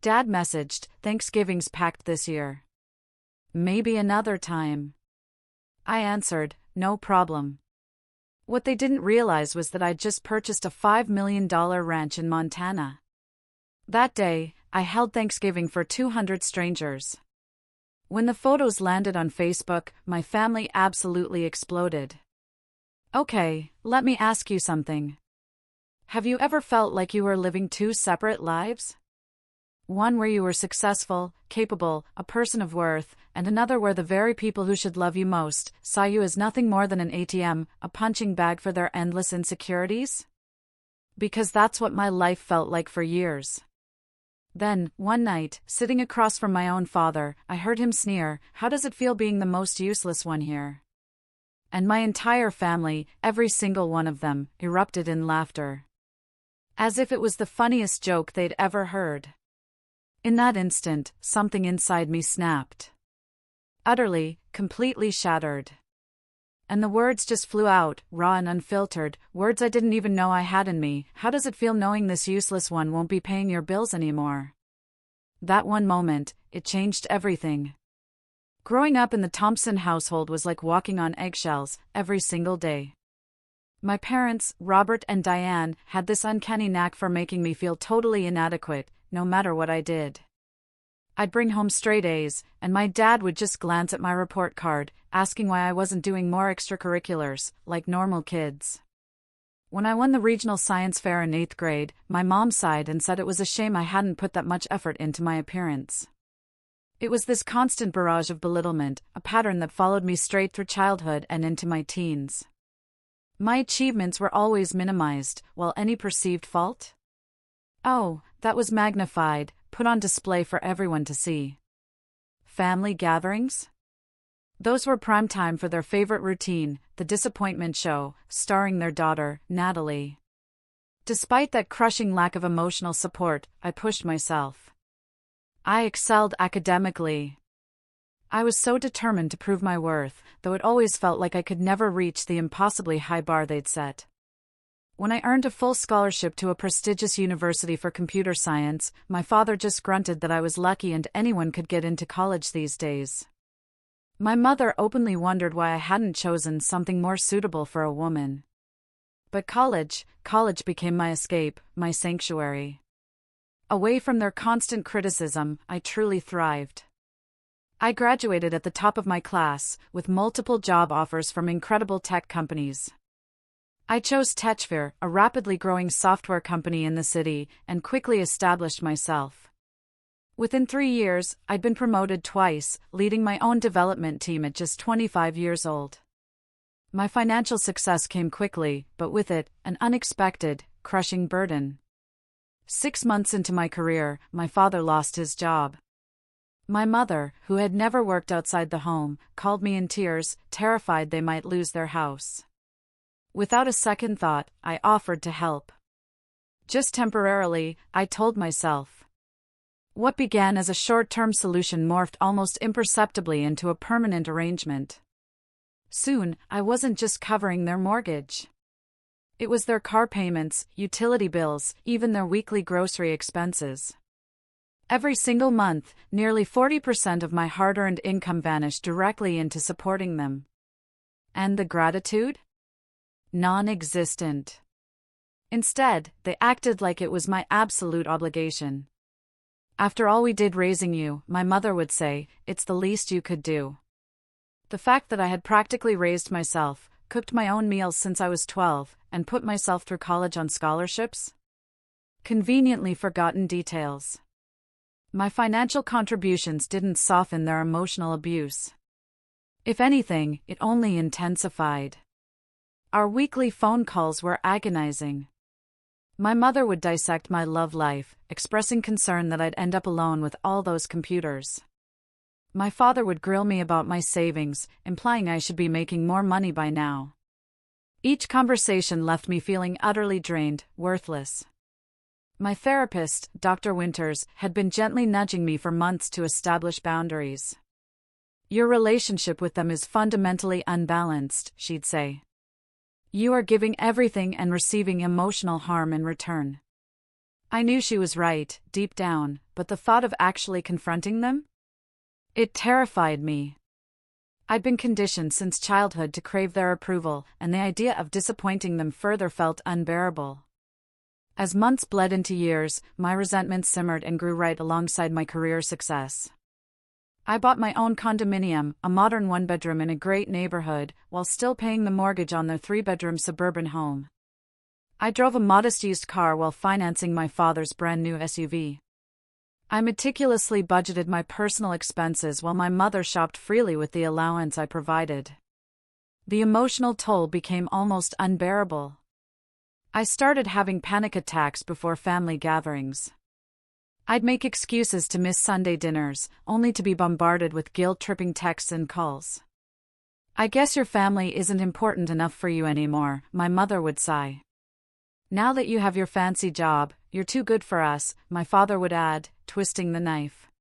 Dad messaged, "Thanksgiving's packed this year. Maybe another time." I answered, "No problem." What they didn't realize was that I'd just purchased a $5 million ranch in Montana. That day, I held Thanksgiving for 200 strangers. When the photos landed on Facebook, my family absolutely exploded. Okay, let me ask you something. Have you ever felt like you were living two separate lives? One where you were successful, capable, a person of worth, and another where the very people who should love you most saw you as nothing more than an ATM, a punching bag for their endless insecurities? Because that's what my life felt like for years. Then, one night, sitting across from my own father, I heard him sneer, "How does it feel being the most useless one here?" And my entire family, every single one of them, erupted in laughter. As if it was the funniest joke they'd ever heard. In that instant, something inside me snapped. Utterly, completely shattered. And the words just flew out, raw and unfiltered, words I didn't even know I had in me. "How does it feel knowing this useless one won't be paying your bills anymore?" That one moment, it changed everything. Growing up in the Thompson household was like walking on eggshells, every single day. My parents, Robert and Diane, had this uncanny knack for making me feel totally inadequate, no matter what I did. I'd bring home straight A's, and my dad would just glance at my report card, asking why I wasn't doing more extracurriculars, like normal kids. When I won the regional science fair in 8th grade, my mom sighed and said it was a shame I hadn't put that much effort into my appearance. It was this constant barrage of belittlement, a pattern that followed me straight through childhood and into my teens. My achievements were always minimized, while any perceived fault? Oh, that was magnified, put on display for everyone to see. Family gatherings? Those were prime time for their favorite routine, the disappointment show, starring their daughter, Natalie. Despite that crushing lack of emotional support, I pushed myself. I excelled academically. I was so determined to prove my worth, though it always felt like I could never reach the impossibly high bar they'd set. When I earned a full scholarship to a prestigious university for computer science, my father just grunted that I was lucky and anyone could get into college these days. My mother openly wondered why I hadn't chosen something more suitable for a woman. But college became my escape, my sanctuary. Away from their constant criticism, I truly thrived. I graduated at the top of my class, with multiple job offers from incredible tech companies. I chose Techsphere, a rapidly growing software company in the city, and quickly established myself. Within 3 years, I'd been promoted twice, leading my own development team at just 25 years old. My financial success came quickly, but with it, an unexpected, crushing burden. 6 months into my career, my father lost his job. My mother, who had never worked outside the home, called me in tears, terrified they might lose their house. Without a second thought, I offered to help. Just temporarily, I told myself. What began as a short-term solution morphed almost imperceptibly into a permanent arrangement. Soon, I wasn't just covering their mortgage. It was their car payments, utility bills, even their weekly grocery expenses. Every single month, nearly 40% of my hard-earned income vanished directly into supporting them. And the gratitude? Non-existent. Instead, they acted like it was my absolute obligation. "After all we did raising you," my mother would say, "it's the least you could do." The fact that I had practically raised myself, cooked my own meals since I was 12, and put myself through college on scholarships? Conveniently forgotten details. My financial contributions didn't soften their emotional abuse. If anything, it only intensified. Our weekly phone calls were agonizing. My mother would dissect my love life, expressing concern that I'd end up alone with all those computers. My father would grill me about my savings, implying I should be making more money by now. Each conversation left me feeling utterly drained, worthless. My therapist, Dr. Winters, had been gently nudging me for months to establish boundaries. "Your relationship with them is fundamentally unbalanced," she'd say. "You are giving everything and receiving emotional harm in return." I knew she was right, deep down, but the thought of actually confronting them? It terrified me. I'd been conditioned since childhood to crave their approval, and the idea of disappointing them further felt unbearable. As months bled into years, my resentment simmered and grew right alongside my career success. I bought my own condominium, a modern one-bedroom in a great neighborhood, while still paying the mortgage on their three-bedroom suburban home. I drove a modest used car while financing my father's brand-new SUV. I meticulously budgeted my personal expenses while my mother shopped freely with the allowance I provided. The emotional toll became almost unbearable. I started having panic attacks before family gatherings. I'd make excuses to miss Sunday dinners, only to be bombarded with guilt-tripping texts and calls. "I guess your family isn't important enough for you anymore," my mother would sigh. "Now that you have your fancy job, you're too good for us," my father would add, twisting the knife.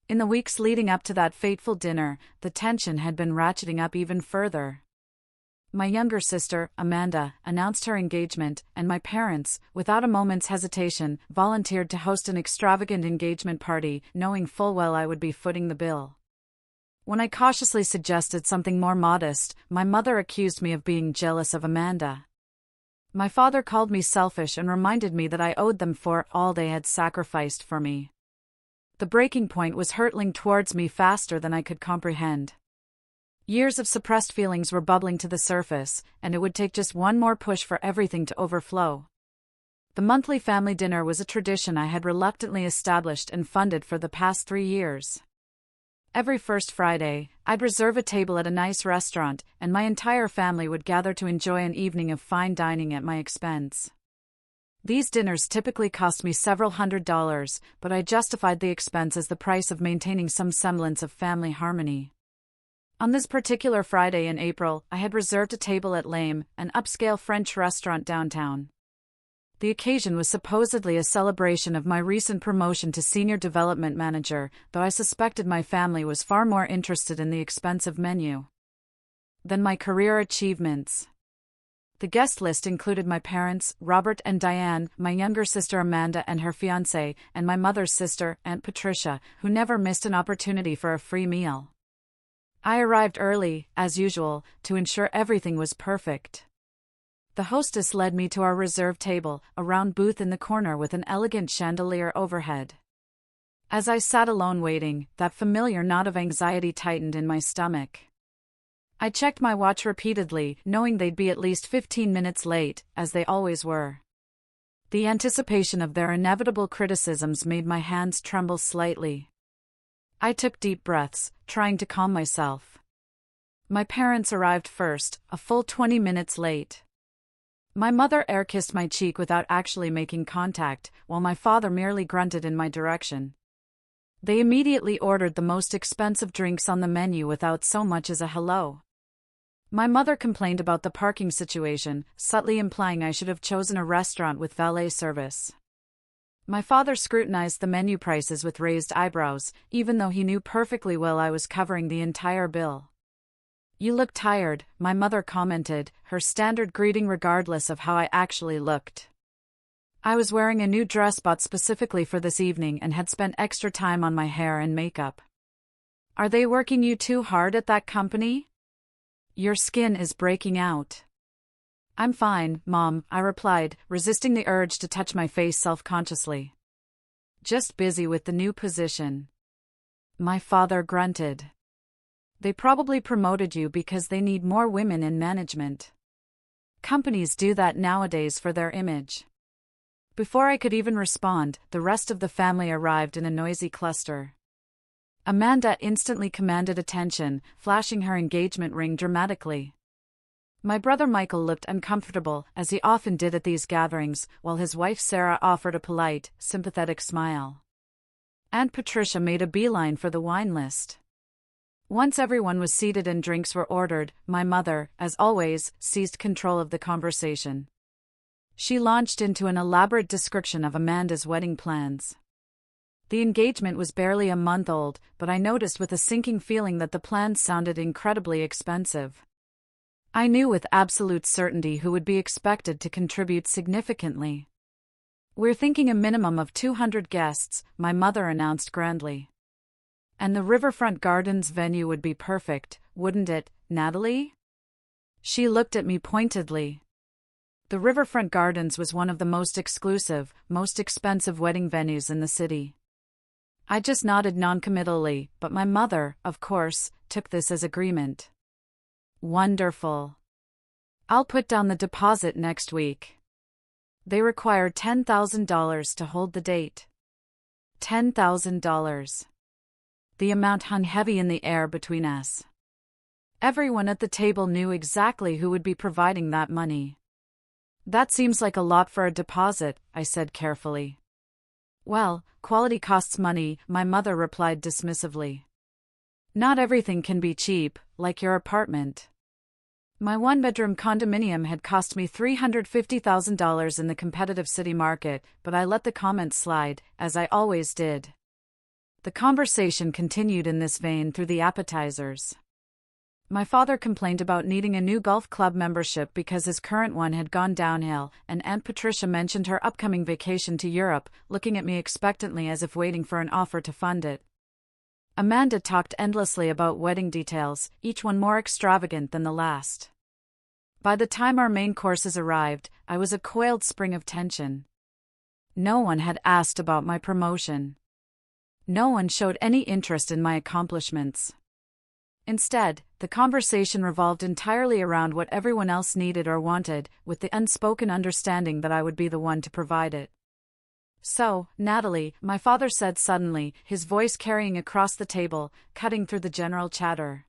In the weeks leading up to that fateful dinner, the tension had been ratcheting up even further. My younger sister, Amanda, announced her engagement, and my parents, without a moment's hesitation, volunteered to host an extravagant engagement party, knowing full well I would be footing the bill. When I cautiously suggested something more modest, my mother accused me of being jealous of Amanda. My father called me selfish and reminded me that I owed them for all they had sacrificed for me. The breaking point was hurtling towards me faster than I could comprehend. Years of suppressed feelings were bubbling to the surface, and it would take just one more push for everything to overflow. The monthly family dinner was a tradition I had reluctantly established and funded for the past 3 years. Every first Friday, I'd reserve a table at a nice restaurant, and my entire family would gather to enjoy an evening of fine dining at my expense. These dinners typically cost me several $100s, but I justified the expense as the price of maintaining some semblance of family harmony. On this particular Friday in April, I had reserved a table at Lame, an upscale French restaurant downtown. The occasion was supposedly a celebration of my recent promotion to Senior Development Manager, though I suspected my family was far more interested in the expensive menu than my career achievements. The guest list included my parents, Robert and Diane, my younger sister Amanda and her fiancé, and my mother's sister, Aunt Patricia, who never missed an opportunity for a free meal. I arrived early, as usual, to ensure everything was perfect. The hostess led me to our reserved table, a round booth in the corner with an elegant chandelier overhead. As I sat alone waiting, that familiar knot of anxiety tightened in my stomach. I checked my watch repeatedly, knowing they'd be at least 15 minutes late, as they always were. The anticipation of their inevitable criticisms made my hands tremble slightly. I took deep breaths, trying to calm myself. My parents arrived first, a full 20 minutes late. My mother air-kissed my cheek without actually making contact, while my father merely grunted in my direction. They immediately ordered the most expensive drinks on the menu without so much as a hello. My mother complained about the parking situation, subtly implying I should have chosen a restaurant with valet service. My father scrutinized the menu prices with raised eyebrows, even though he knew perfectly well I was covering the entire bill. "You look tired," my mother commented, her standard greeting regardless of how I actually looked. I was wearing a new dress bought specifically for this evening and had spent extra time on my hair and makeup. "Are they working you too hard at that company? Your skin is breaking out." "I'm fine, Mom," I replied, resisting the urge to touch my face self-consciously. "Just busy with the new position." My father grunted. "They probably promoted you because they need more women in management. Companies do that nowadays for their image." Before I could even respond, the rest of the family arrived in a noisy cluster. Amanda instantly commanded attention, flashing her engagement ring dramatically. My brother Michael looked uncomfortable, as he often did at these gatherings, while his wife Sarah offered a polite, sympathetic smile. Aunt Patricia made a beeline for the wine list. Once everyone was seated and drinks were ordered, my mother, as always, seized control of the conversation. She launched into an elaborate description of Amanda's wedding plans. The engagement was barely a month old, but I noticed with a sinking feeling that the plans sounded incredibly expensive. I knew with absolute certainty who would be expected to contribute significantly. We're thinking a minimum of 200 guests, my mother announced grandly. And the Riverfront Gardens venue would be perfect, wouldn't it, Natalie? She looked at me pointedly. The Riverfront Gardens was one of the most exclusive, most expensive wedding venues in the city. I just nodded noncommittally, but my mother, of course, took this as agreement. Wonderful. I'll put down the deposit next week. They require $10,000 to hold the date. $10,000. The amount hung heavy in the air between us. Everyone at the table knew exactly who would be providing that money. That seems like a lot for a deposit, I said carefully. Well, quality costs money, my mother replied dismissively. Not everything can be cheap, like your apartment. My one-bedroom condominium had cost me $350,000 in the competitive city market, but I let the comment slide, as I always did. The conversation continued in this vein through the appetizers. My father complained about needing a new golf club membership because his current one had gone downhill, and Aunt Patricia mentioned her upcoming vacation to Europe, looking at me expectantly as if waiting for an offer to fund it. Amanda talked endlessly about wedding details, each one more extravagant than the last. By the time our main courses arrived, I was a coiled spring of tension. No one had asked about my promotion. No one showed any interest in my accomplishments. Instead, the conversation revolved entirely around what everyone else needed or wanted, with the unspoken understanding that I would be the one to provide it. So, Natalie, my father said suddenly, his voice carrying across the table, cutting through the general chatter.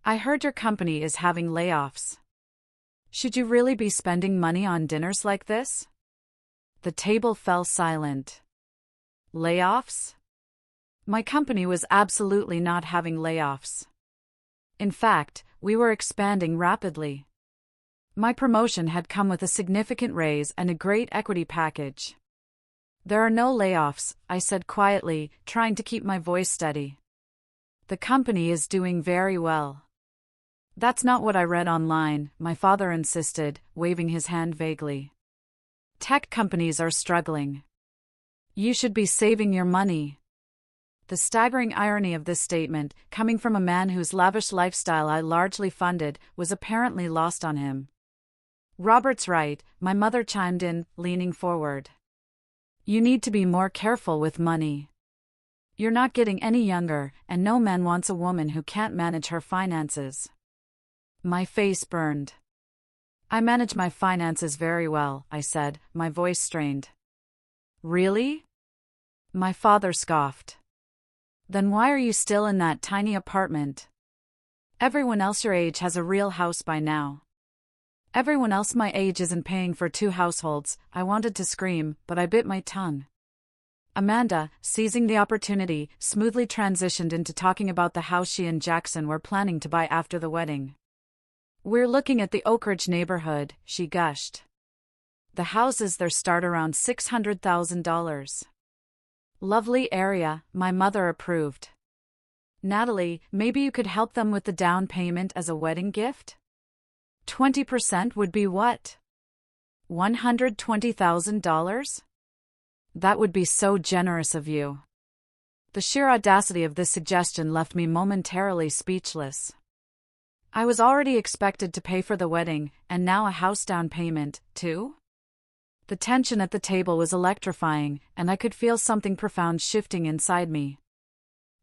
I heard your company is having layoffs. Should you really be spending money on dinners like this? The table fell silent. Layoffs? My company was absolutely not having layoffs. In fact, we were expanding rapidly. My promotion had come with a significant raise and a great equity package. There are no layoffs, I said quietly, trying to keep my voice steady. The company is doing very well. That's not what I read online, my father insisted, waving his hand vaguely. Tech companies are struggling. You should be saving your money. The staggering irony of this statement, coming from a man whose lavish lifestyle I largely funded, was apparently lost on him. Robert's right, my mother chimed in, leaning forward. You need to be more careful with money. You're not getting any younger, and no man wants a woman who can't manage her finances. My face burned. I manage my finances very well, I said, my voice strained. Really? My father scoffed. Then why are you still in that tiny apartment? Everyone else your age has a real house by now. Everyone else my age isn't paying for 2 households. I wanted to scream, but I bit my tongue. Amanda, seizing the opportunity, smoothly transitioned into talking about the house she and Jackson were planning to buy after the wedding. We're looking at the Oak Ridge neighborhood, she gushed. The houses there start around $600,000. Lovely area, my mother approved. Natalie, maybe you could help them with the down payment as a wedding gift? 20% would be what? $120,000? That would be so generous of you. The sheer audacity of this suggestion left me momentarily speechless. I was already expected to pay for the wedding, and now a house down payment, too? The tension at the table was electrifying, and I could feel something profound shifting inside me.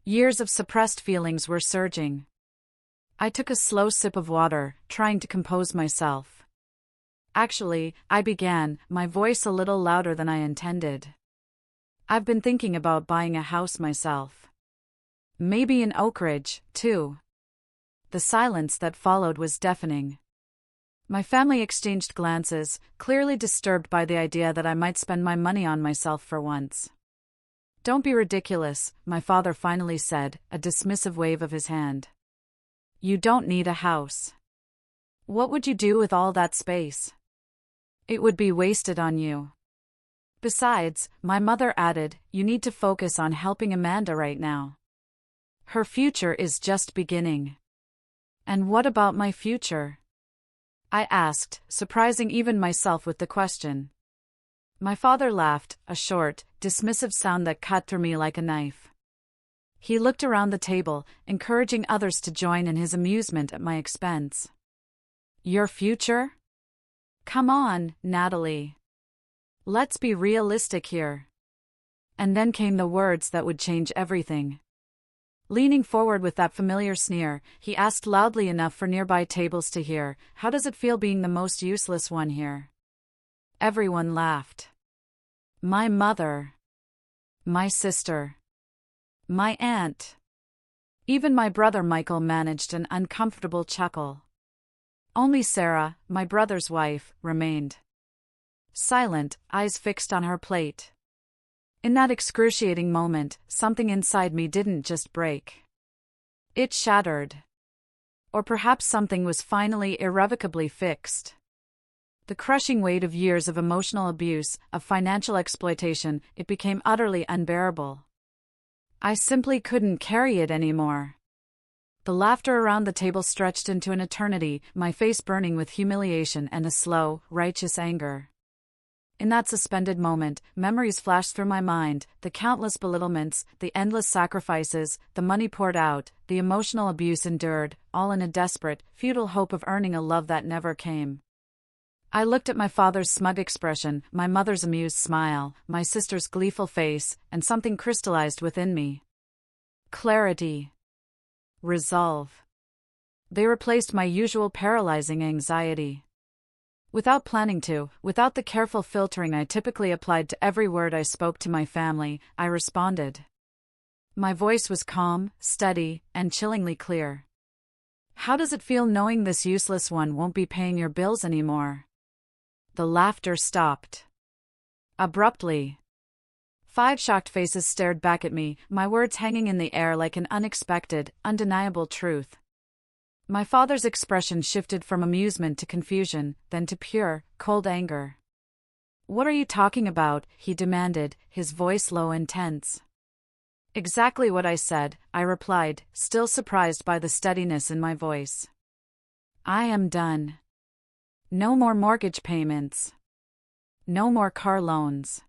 Years of suppressed feelings were surging. I took a slow sip of water, trying to compose myself. Actually, I began, my voice a little louder than I intended. I've been thinking about buying a house myself. Maybe in Oak Ridge, too. The silence that followed was deafening. My family exchanged glances, clearly disturbed by the idea that I might spend my money on myself for once. Don't be ridiculous, my father finally said, a dismissive wave of his hand. You don't need a house. What would you do with all that space? It would be wasted on you. Besides, my mother added, you need to focus on helping Amanda right now. Her future is just beginning. And what about my future? I asked, surprising even myself with the question. My father laughed, a short, dismissive sound that cut through me like a knife. He looked around the table, encouraging others to join in his amusement at my expense. Your future? Come on, Natalie. Let's be realistic here. And then came the words that would change everything. Leaning forward with that familiar sneer, he asked loudly enough for nearby tables to hear, "How does it feel being the most useless one here?" Everyone laughed. My mother. My sister. My aunt. Even my brother Michael managed an uncomfortable chuckle. Only Sarah, my brother's wife, remained silent, eyes fixed on her plate. In that excruciating moment, something inside me didn't just break. It shattered. Or perhaps something was finally irrevocably fixed. The crushing weight of years of emotional abuse, of financial exploitation, it became utterly unbearable. I simply couldn't carry it anymore. The laughter around the table stretched into an eternity, my face burning with humiliation and a slow, righteous anger. In that suspended moment, memories flashed through my mind, the countless belittlements, the endless sacrifices, the money poured out, the emotional abuse endured, all in a desperate, futile hope of earning a love that never came. I looked at my father's smug expression, my mother's amused smile, my sister's gleeful face, and something crystallized within me. Clarity. Resolve. They replaced my usual paralyzing anxiety. Without planning to, without the careful filtering I typically applied to every word I spoke to my family, I responded. My voice was calm, steady, and chillingly clear. How does it feel knowing this useless one won't be paying your bills anymore? The laughter stopped. Abruptly. 5 shocked faces stared back at me, my words hanging in the air like an unexpected, undeniable truth. My father's expression shifted from amusement to confusion, then to pure, cold anger. What are you talking about? He demanded, his voice low and tense. Exactly what I said, I replied, still surprised by the steadiness in my voice. I am done. No more mortgage payments. No more car loans.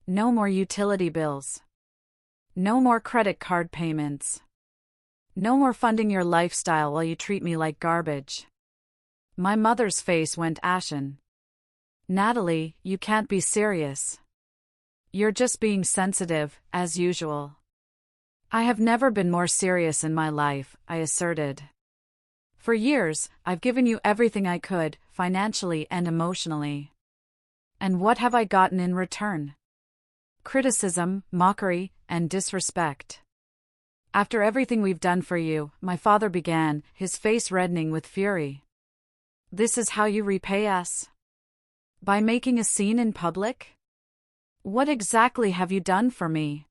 No more utility bills. No more credit card payments. No more funding your lifestyle while you treat me like garbage. My mother's face went ashen. Natalie, you can't be serious. You're just being sensitive, as usual. I have never been more serious in my life, I asserted. For years, I've given you everything I could, financially and emotionally. And what have I gotten in return? Criticism, mockery, and disrespect. After everything we've done for you, my father began, his face reddening with fury. This is how you repay us? By making a scene in public? What exactly have you done for me?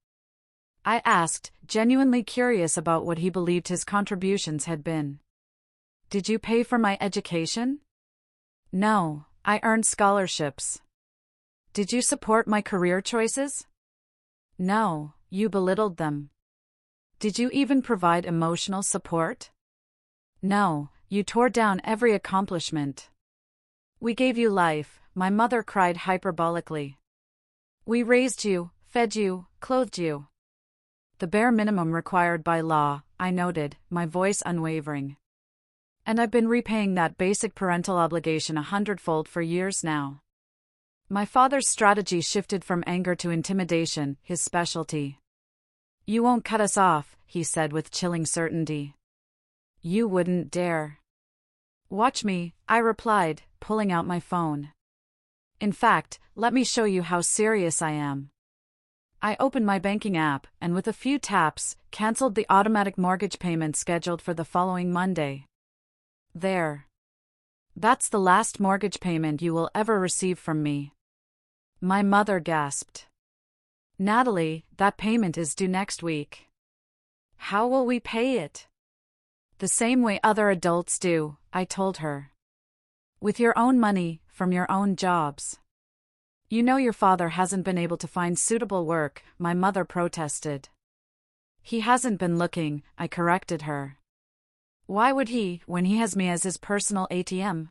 I asked, genuinely curious about what he believed his contributions had been. Did you pay for my education? No, I earned scholarships. Did you support my career choices? No, you belittled them. Did you even provide emotional support? No, you tore down every accomplishment. We gave you life, my mother cried hyperbolically. We raised you, fed you, clothed you. The bare minimum required by law, I noted, my voice unwavering. And I've been repaying that basic parental obligation 100-fold for years now. My father's strategy shifted from anger to intimidation, his specialty. You won't cut us off, he said with chilling certainty. You wouldn't dare. Watch me, I replied, pulling out my phone. In fact, let me show you how serious I am. I opened my banking app, and with a few taps, canceled the automatic mortgage payment scheduled for the following Monday. There. That's the last mortgage payment you will ever receive from me. My mother gasped. Natalie, that payment is due next week. How will we pay it? The same way other adults do, I told her. With your own money, from your own jobs. You know your father hasn't been able to find suitable work, my mother protested. He hasn't been looking, I corrected her. Why would he, when he has me as his personal ATM?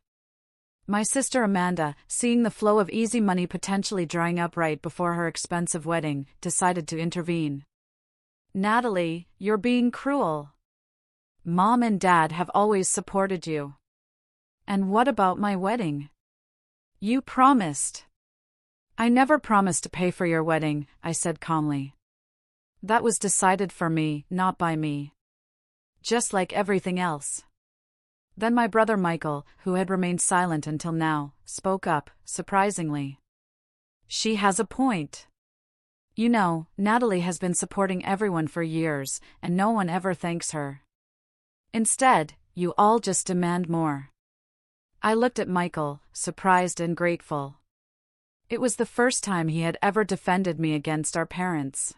My sister Amanda, seeing the flow of easy money potentially drying up right before her expensive wedding, decided to intervene. Natalie, you're being cruel. Mom and Dad have always supported you. And what about my wedding? You promised. I never promised to pay for your wedding, I said calmly. That was decided for me, not by me. Just like everything else. Then my brother Michael, who had remained silent until now, spoke up, surprisingly. She has a point. You know, Natalie has been supporting everyone for years, and no one ever thanks her. Instead, you all just demand more. I looked at Michael, surprised and grateful. It was the first time he had ever defended me against our parents.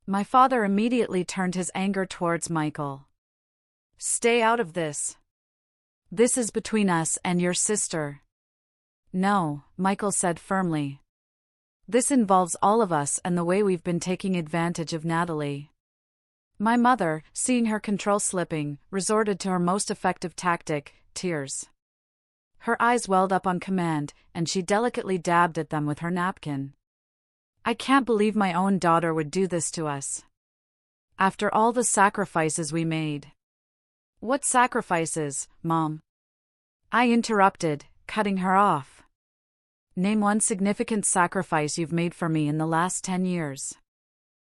My father immediately turned his anger towards Michael. Stay out of this. This is between us and your sister. No, Michael said firmly. This involves all of us and the way we've been taking advantage of Natalie. My mother, seeing her control slipping, resorted to her most effective tactic, tears. Her eyes welled up on command, and she delicately dabbed at them with her napkin. I can't believe my own daughter would do this to us. After all the sacrifices we made. What sacrifices, Mom? I interrupted, cutting her off. Name one significant sacrifice you've made for me in the last 10 years.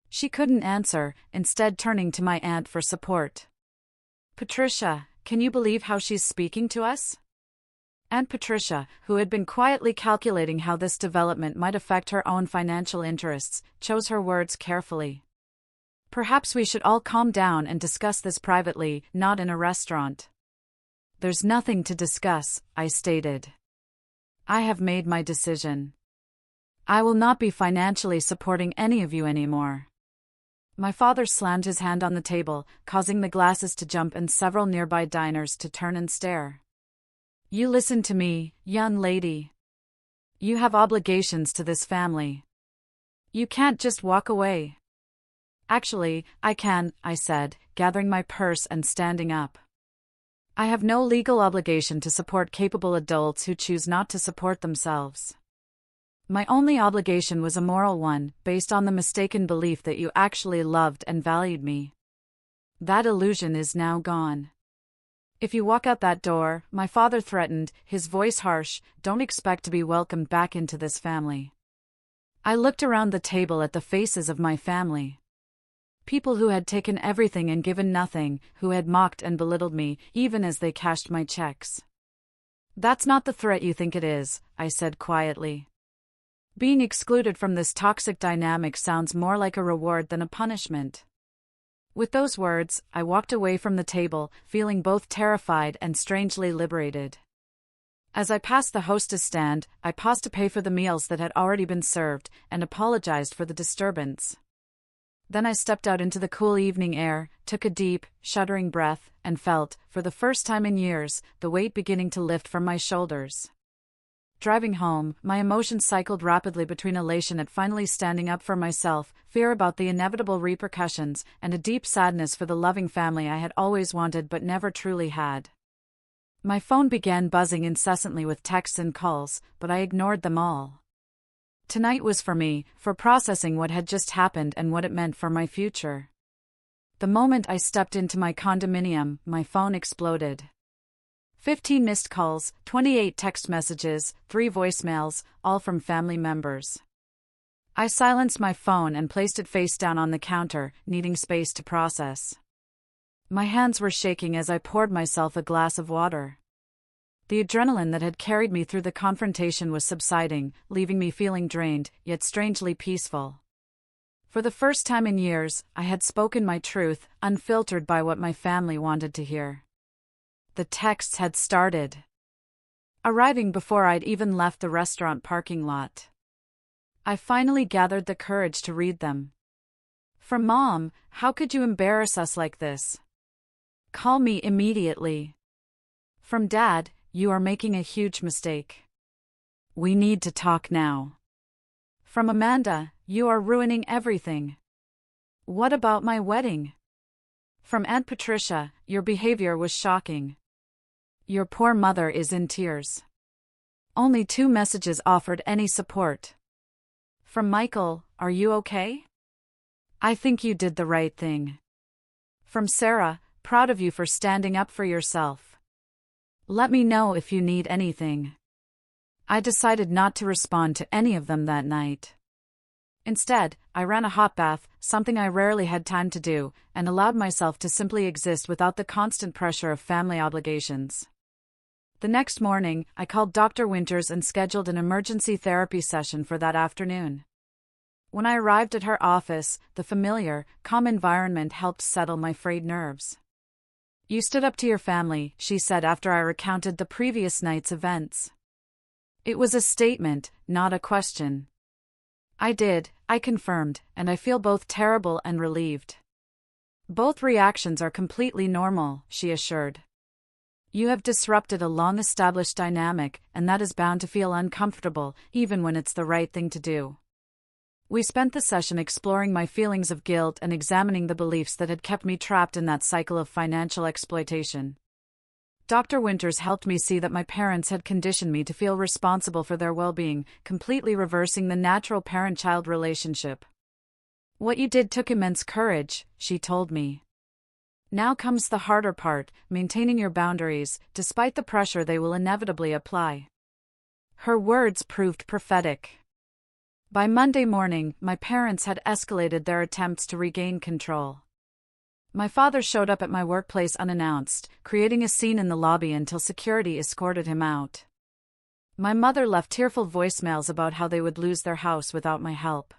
She couldn't answer, instead turning to my aunt for support. Patricia, can you believe how she's speaking to us? Aunt Patricia, who had been quietly calculating how this development might affect her own financial interests, chose her words carefully. Perhaps we should all calm down and discuss this privately, not in a restaurant. There's nothing to discuss, I stated. I have made my decision. I will not be financially supporting any of you anymore. My father slammed his hand on the table, causing the glasses to jump and several nearby diners to turn and stare. You listen to me, young lady. You have obligations to this family. You can't just walk away. Actually, I can, I said, gathering my purse and standing up. I have no legal obligation to support capable adults who choose not to support themselves. My only obligation was a moral one, based on the mistaken belief that you actually loved and valued me. That illusion is now gone. If you walk out that door, my father threatened, his voice harsh, don't expect to be welcomed back into this family. I looked around the table at the faces of my family. People who had taken everything and given nothing, who had mocked and belittled me, even as they cashed my checks. That's not the threat you think it is, I said quietly. Being excluded from this toxic dynamic sounds more like a reward than a punishment. With those words, I walked away from the table, feeling both terrified and strangely liberated. As I passed the hostess stand, I paused to pay for the meals that had already been served, and apologized for the disturbance. Then I stepped out into the cool evening air, took a deep, shuddering breath, and felt, for the first time in years, the weight beginning to lift from my shoulders. Driving home, my emotions cycled rapidly between elation at finally standing up for myself, fear about the inevitable repercussions, and a deep sadness for the loving family I had always wanted but never truly had. My phone began buzzing incessantly with texts and calls, but I ignored them all. Tonight was for me, for processing what had just happened and what it meant for my future. The moment I stepped into my condominium, my phone exploded. 15 missed calls, 28 text messages, 3 voicemails, all from family members. I silenced my phone and placed it face down on the counter, needing space to process. My hands were shaking as I poured myself a glass of water. The adrenaline that had carried me through the confrontation was subsiding, leaving me feeling drained, yet strangely peaceful. For the first time in years, I had spoken my truth, unfiltered by what my family wanted to hear. The texts had started, arriving before I'd even left the restaurant parking lot. I finally gathered the courage to read them. From Mom, how could you embarrass us like this? Call me immediately. From Dad, you are making a huge mistake. We need to talk now. From Amanda, you are ruining everything. What about my wedding? From Aunt Patricia, your behavior was shocking. Your poor mother is in tears. Only 2 messages offered any support. From Michael, "Are you okay? I think you did the right thing." From Sarah, "Proud of you for standing up for yourself. Let me know if you need anything." I decided not to respond to any of them that night. Instead, I ran a hot bath, something I rarely had time to do, and allowed myself to simply exist without the constant pressure of family obligations. The next morning, I called Dr. Winters and scheduled an emergency therapy session for that afternoon. When I arrived at her office, the familiar, calm environment helped settle my frayed nerves. "You stood up to your family," she said after I recounted the previous night's events. It was a statement, not a question. "I did," I confirmed, "and I feel both terrible and relieved." "Both reactions are completely normal," she assured. "You have disrupted a long-established dynamic, and that is bound to feel uncomfortable, even when it's the right thing to do." We spent the session exploring my feelings of guilt and examining the beliefs that had kept me trapped in that cycle of financial exploitation. Dr. Winters helped me see that my parents had conditioned me to feel responsible for their well-being, completely reversing the natural parent-child relationship. "What you did took immense courage," she told me. "Now comes the harder part, maintaining your boundaries, despite the pressure they will inevitably apply." Her words proved prophetic. By Monday morning, my parents had escalated their attempts to regain control. My father showed up at my workplace unannounced, creating a scene in the lobby until security escorted him out. My mother left tearful voicemails about how they would lose their house without my help.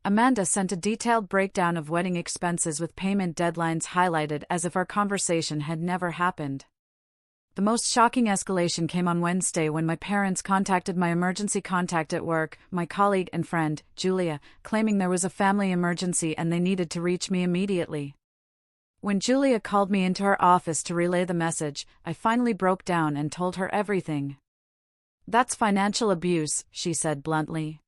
Amanda sent a detailed breakdown of wedding expenses with payment deadlines highlighted as if our conversation had never happened. The most shocking escalation came on Wednesday when my parents contacted my emergency contact at work, my colleague and friend, Julia, claiming there was a family emergency and they needed to reach me immediately. When Julia called me into her office to relay the message, I finally broke down and told her everything. "That's financial abuse," she said bluntly.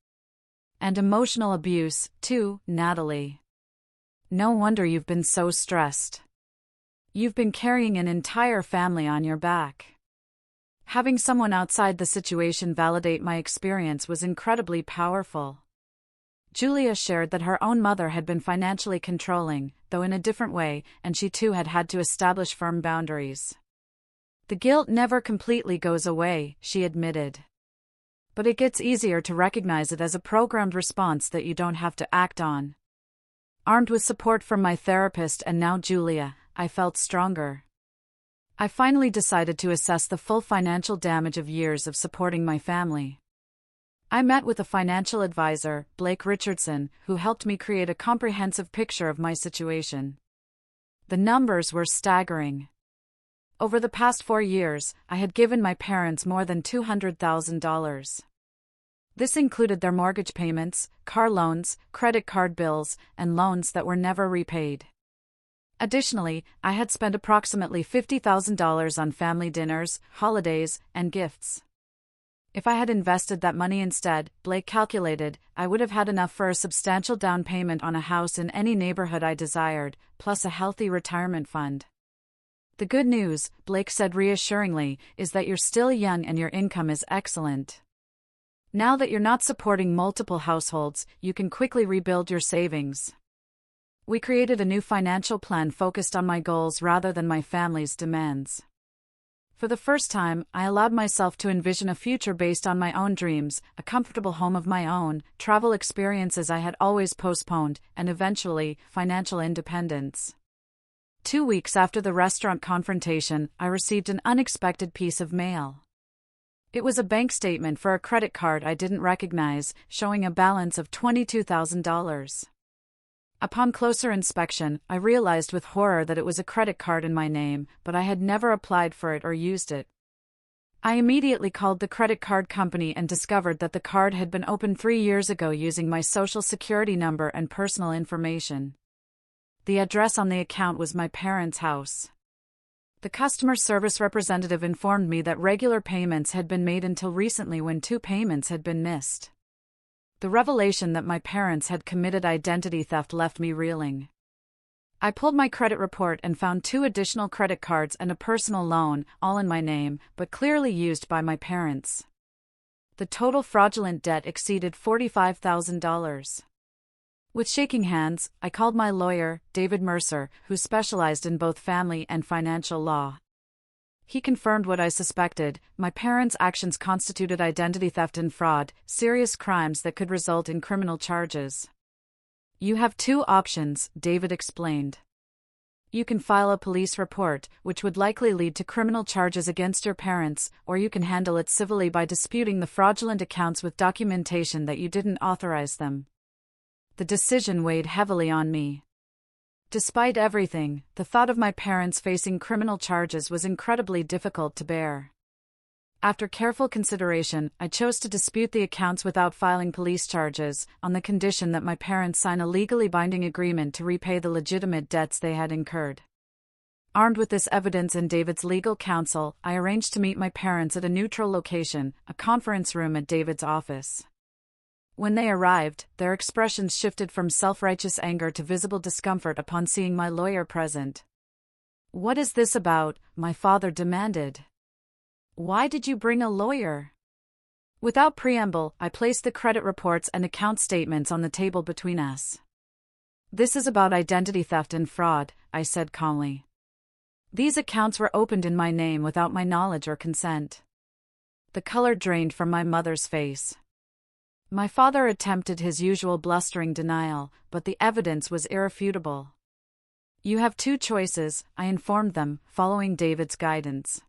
"And emotional abuse, too, Natalie. No wonder you've been so stressed. You've been carrying an entire family on your back." Having someone outside the situation validate my experience was incredibly powerful. Julia shared that her own mother had been financially controlling, though in a different way, and she too had had to establish firm boundaries. "The guilt never completely goes away," she admitted. "But it gets easier to recognize it as a programmed response that you don't have to act on." Armed with support from my therapist and now Julia, I felt stronger. I finally decided to assess the full financial damage of years of supporting my family. I met with a financial advisor, Blake Richardson, who helped me create a comprehensive picture of my situation. The numbers were staggering. Over the past 4 years, I had given my parents more than $200,000. This included their mortgage payments, car loans, credit card bills, and loans that were never repaid. Additionally, I had spent approximately $50,000 on family dinners, holidays, and gifts. If I had invested that money instead, Blake calculated, I would have had enough for a substantial down payment on a house in any neighborhood I desired, plus a healthy retirement fund. "The good news," Blake said reassuringly, "is that you're still young and your income is excellent. Now that you're not supporting multiple households, you can quickly rebuild your savings." We created a new financial plan focused on my goals rather than my family's demands. For the first time, I allowed myself to envision a future based on my own dreams, a comfortable home of my own, travel experiences I had always postponed, and eventually, financial independence. 2 weeks after the restaurant confrontation, I received an unexpected piece of mail. It was a bank statement for a credit card I didn't recognize, showing a balance of $22,000. Upon closer inspection, I realized with horror that it was a credit card in my name, but I had never applied for it or used it. I immediately called the credit card company and discovered that the card had been opened 3 years ago using my social security number and personal information. The address on the account was my parents' house. The customer service representative informed me that regular payments had been made until recently when 2 payments had been missed. The revelation that my parents had committed identity theft left me reeling. I pulled my credit report and found 2 additional credit cards and a personal loan, all in my name, but clearly used by my parents. The total fraudulent debt exceeded $45,000. With shaking hands, I called my lawyer, David Mercer, who specialized in both family and financial law. He confirmed what I suspected: my parents' actions constituted identity theft and fraud, serious crimes that could result in criminal charges. You have two options, David explained. You can file a police report, which would likely lead to criminal charges against your parents, or you can handle it civilly by disputing the fraudulent accounts with documentation that you didn't authorize them. The decision weighed heavily on me. Despite everything, the thought of my parents facing criminal charges was incredibly difficult to bear. After careful consideration, I chose to dispute the accounts without filing police charges, on the condition that my parents sign a legally binding agreement to repay the legitimate debts they had incurred. Armed with this evidence and David's legal counsel, I arranged to meet my parents at a neutral location, a conference room at David's office. When they arrived, their expressions shifted from self-righteous anger to visible discomfort upon seeing my lawyer present. "What is this about?" my father demanded. "Why did you bring a lawyer?" Without preamble, I placed the credit reports and account statements on the table between us. "This is about identity theft and fraud," I said calmly. "These accounts were opened in my name without my knowledge or consent." The color drained from my mother's face. My father attempted his usual blustering denial, but the evidence was irrefutable. "You have two choices," I informed them, following David's guidance.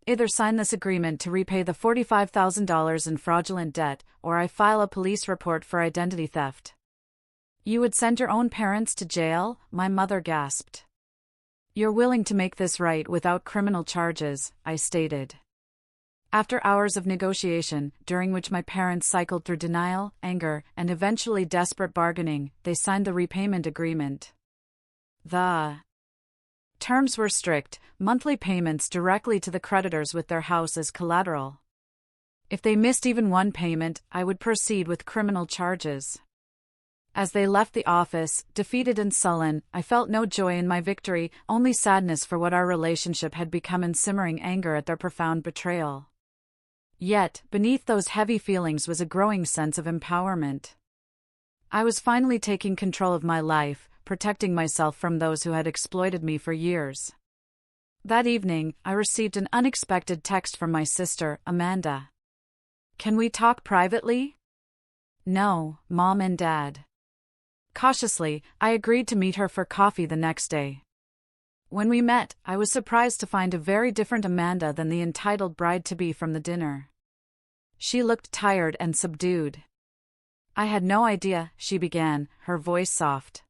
"Either sign this agreement to repay the $45,000 in fraudulent debt, or I file a police report for identity theft." "You would send your own parents to jail?" my mother gasped. "You're willing to make this right without criminal charges," I stated. After hours of negotiation, during which my parents cycled through denial, anger, and eventually desperate bargaining, they signed the repayment agreement. The terms were strict: monthly payments directly to the creditors with their house as collateral. If they missed even one payment, I would proceed with criminal charges. As they left the office, defeated and sullen, I felt no joy in my victory, only sadness for what our relationship had become and simmering anger at their profound betrayal. Yet, beneath those heavy feelings was a growing sense of empowerment. I was finally taking control of my life, protecting myself from those who had exploited me for years. That evening, I received an unexpected text from my sister, Amanda. "Can we talk privately?" "No, Mom and Dad." Cautiously, I agreed to meet her for coffee the next day. When we met, I was surprised to find a very different Amanda than the entitled bride-to-be from the dinner. She looked tired and subdued. "I had no idea," she began, her voice soft.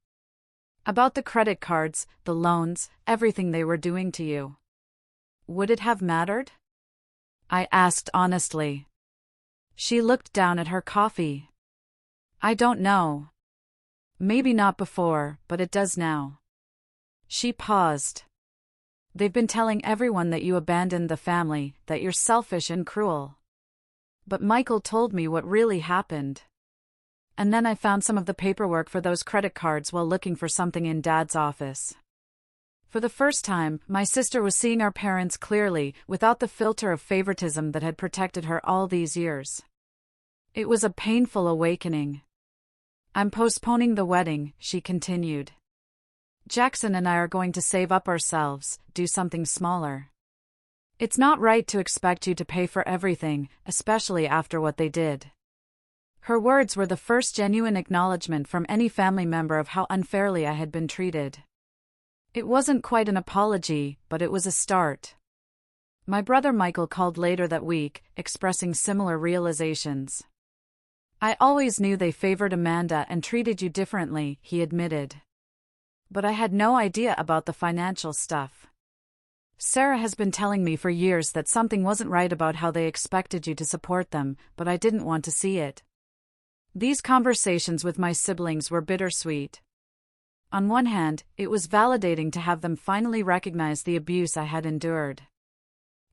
"About the credit cards, the loans, everything they were doing to you. Would it have mattered?" I asked honestly. She looked down at her coffee. "I don't know. Maybe not before, but it does now." She paused. "They've been telling everyone that you abandoned the family, that you're selfish and cruel. But Michael told me what really happened. And then I found some of the paperwork for those credit cards while looking for something in Dad's office." For the first time, my sister was seeing our parents clearly, without the filter of favoritism that had protected her all these years. It was a painful awakening. "I'm postponing the wedding," she continued. "Jackson and I are going to save up ourselves, do something smaller. It's not right to expect you to pay for everything, especially after what they did." Her words were the first genuine acknowledgement from any family member of how unfairly I had been treated. It wasn't quite an apology, but it was a start. My brother Michael called later that week, expressing similar realizations. "I always knew they favored Amanda and treated you differently," he admitted. "But I had no idea about the financial stuff. Sarah has been telling me for years that something wasn't right about how they expected you to support them, but I didn't want to see it." These conversations with my siblings were bittersweet. On one hand, it was validating to have them finally recognize the abuse I had endured.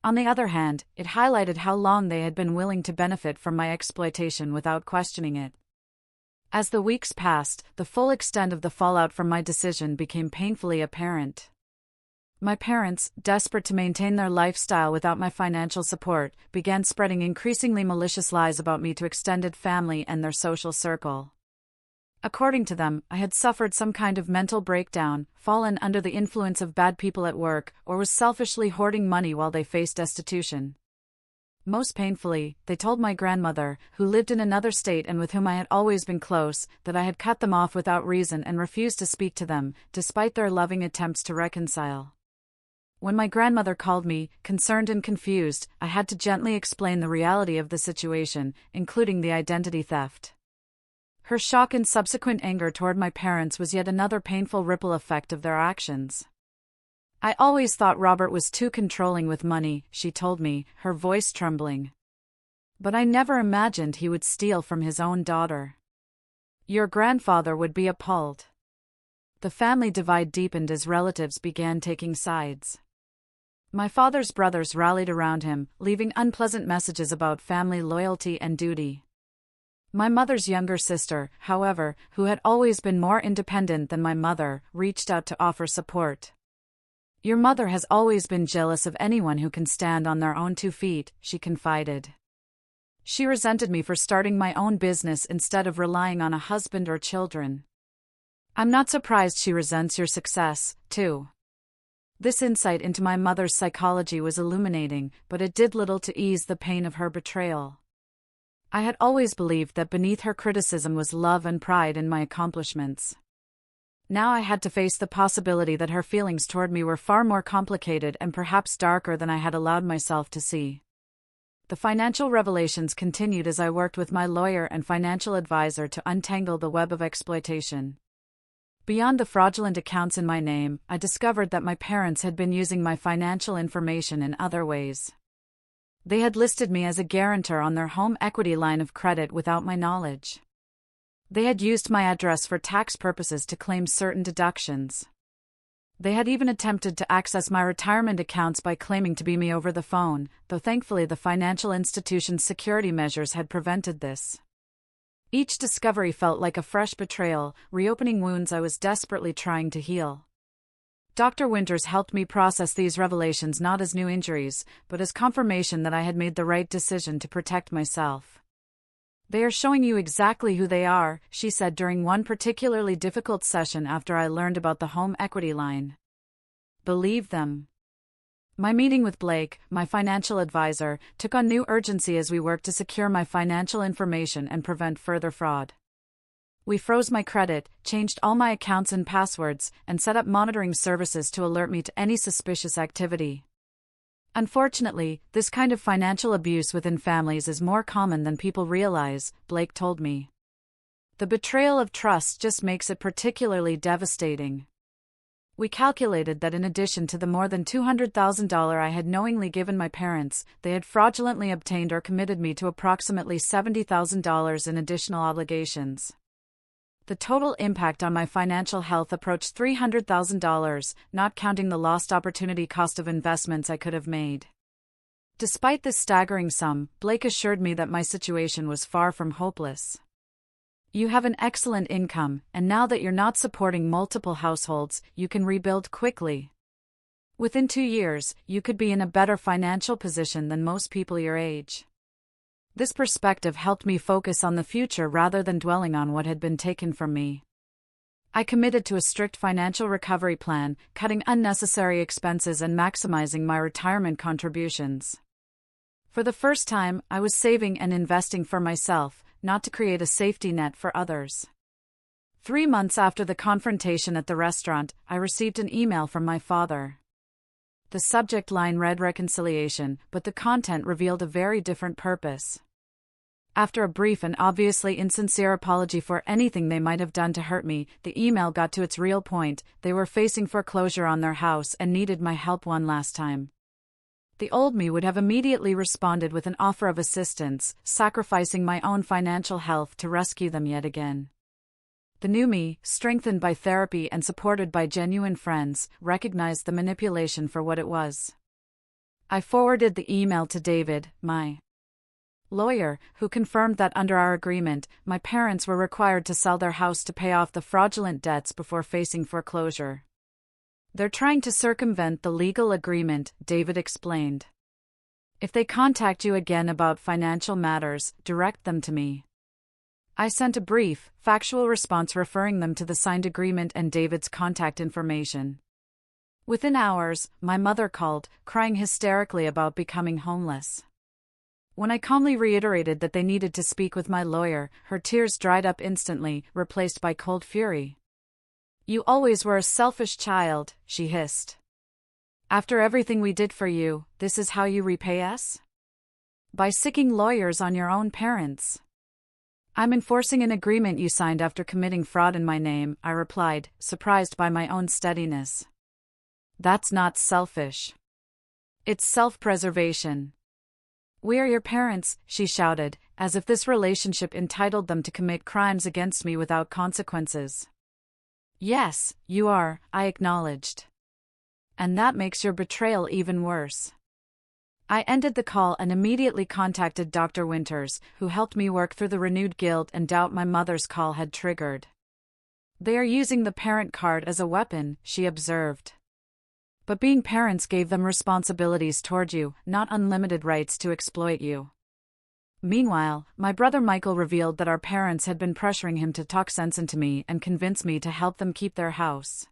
On the other hand, it highlighted how long they had been willing to benefit from my exploitation without questioning it. As the weeks passed, the full extent of the fallout from my decision became painfully apparent. My parents, desperate to maintain their lifestyle without my financial support, began spreading increasingly malicious lies about me to extended family and their social circle. According to them, I had suffered some kind of mental breakdown, fallen under the influence of bad people at work, or was selfishly hoarding money while they faced destitution. Most painfully, they told my grandmother, who lived in another state and with whom I had always been close, that I had cut them off without reason and refused to speak to them, despite their loving attempts to reconcile. When my grandmother called me, concerned and confused, I had to gently explain the reality of the situation, including the identity theft. Her shock and subsequent anger toward my parents was yet another painful ripple effect of their actions. I always thought Robert was too controlling with money, she told me, her voice trembling. But I never imagined he would steal from his own daughter. Your grandfather would be appalled. The family divide deepened as relatives began taking sides. My father's brothers rallied around him, leaving unpleasant messages about family loyalty and duty. My mother's younger sister, however, who had always been more independent than my mother, reached out to offer support. Your mother has always been jealous of anyone who can stand on their own 2 feet, she confided. She resented me for starting my own business instead of relying on a husband or children. I'm not surprised she resents your success, too. This insight into my mother's psychology was illuminating, but it did little to ease the pain of her betrayal. I had always believed that beneath her criticism was love and pride in my accomplishments. Now I had to face the possibility that her feelings toward me were far more complicated and perhaps darker than I had allowed myself to see. The financial revelations continued as I worked with my lawyer and financial advisor to untangle the web of exploitation. Beyond the fraudulent accounts in my name, I discovered that my parents had been using my financial information in other ways. They had listed me as a guarantor on their home equity line of credit without my knowledge. They had used my address for tax purposes to claim certain deductions. They had even attempted to access my retirement accounts by claiming to be me over the phone, though thankfully the financial institution's security measures had prevented this. Each discovery felt like a fresh betrayal, reopening wounds I was desperately trying to heal. Dr. Winters helped me process these revelations not as new injuries, but as confirmation that I had made the right decision to protect myself. They are showing you exactly who they are, she said during one particularly difficult session after I learned about the home equity line. Believe them. My meeting with Blake, my financial advisor, took on new urgency as we worked to secure my financial information and prevent further fraud. We froze my credit, changed all my accounts and passwords, and set up monitoring services to alert me to any suspicious activity. Unfortunately, this kind of financial abuse within families is more common than people realize, Blake told me. The betrayal of trust just makes it particularly devastating. We calculated that in addition to the more than $200,000 I had knowingly given my parents, they had fraudulently obtained or committed me to approximately $70,000 in additional obligations. The total impact on my financial health approached $300,000, not counting the lost opportunity cost of investments I could have made. Despite this staggering sum, Blake assured me that my situation was far from hopeless. You have an excellent income, and now that you're not supporting multiple households, you can rebuild quickly. Within 2 years, you could be in a better financial position than most people your age. This perspective helped me focus on the future rather than dwelling on what had been taken from me. I committed to a strict financial recovery plan, cutting unnecessary expenses and maximizing my retirement contributions. For the first time, I was saving and investing for myself, not to create a safety net for others. 3 months after the confrontation at the restaurant, I received an email from my father. The subject line read reconciliation, but the content revealed a very different purpose. After a brief and obviously insincere apology for anything they might have done to hurt me, the email got to its real point. They were facing foreclosure on their house and needed my help one last time. The old me would have immediately responded with an offer of assistance, sacrificing my own financial health to rescue them yet again. The new me, strengthened by therapy and supported by genuine friends, recognized the manipulation for what it was. I forwarded the email to David, my lawyer, who confirmed that under our agreement, my parents were required to sell their house to pay off the fraudulent debts before facing foreclosure. They're trying to circumvent the legal agreement, David explained. If they contact you again about financial matters, direct them to me. I sent a brief, factual response referring them to the signed agreement and David's contact information. Within hours, my mother called, crying hysterically about becoming homeless. When I calmly reiterated that they needed to speak with my lawyer, her tears dried up instantly, replaced by cold fury. "You always were a selfish child," she hissed. "After everything we did for you, this is how you repay us? By sicking lawyers on your own parents." "I'm enforcing an agreement you signed after committing fraud in my name," I replied, surprised by my own steadiness. "That's not selfish. It's self-preservation." "We are your parents," she shouted, as if this relationship entitled them to commit crimes against me without consequences. "Yes, you are," I acknowledged. "And that makes your betrayal even worse." I ended the call and immediately contacted Dr. Winters, who helped me work through the renewed guilt and doubt my mother's call had triggered. "They are using the parent card as a weapon," she observed. "But being parents gave them responsibilities toward you, not unlimited rights to exploit you." Meanwhile, my brother Michael revealed that our parents had been pressuring him to talk sense into me and convince me to help them keep their house.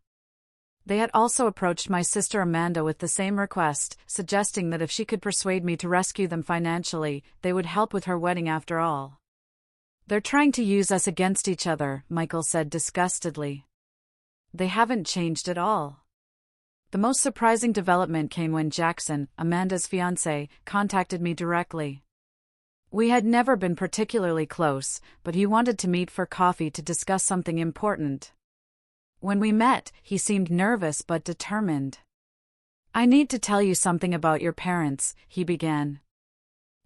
They had also approached my sister Amanda with the same request, suggesting that if she could persuade me to rescue them financially, they would help with her wedding after all. "They're trying to use us against each other," Michael said disgustedly. "They haven't changed at all." The most surprising development came when Jackson, Amanda's fiancé, contacted me directly. We had never been particularly close, but he wanted to meet for coffee to discuss something important. When we met, he seemed nervous but determined. "I need to tell you something about your parents," he began.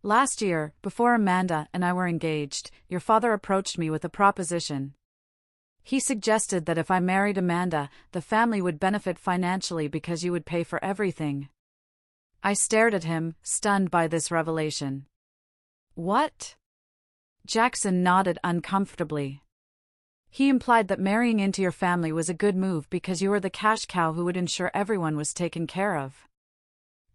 "Last year, before Amanda and I were engaged, your father approached me with a proposition. He suggested that if I married Amanda, the family would benefit financially because you would pay for everything." I stared at him, stunned by this revelation. "What?" Jackson nodded uncomfortably. "He implied that marrying into your family was a good move because you were the cash cow who would ensure everyone was taken care of."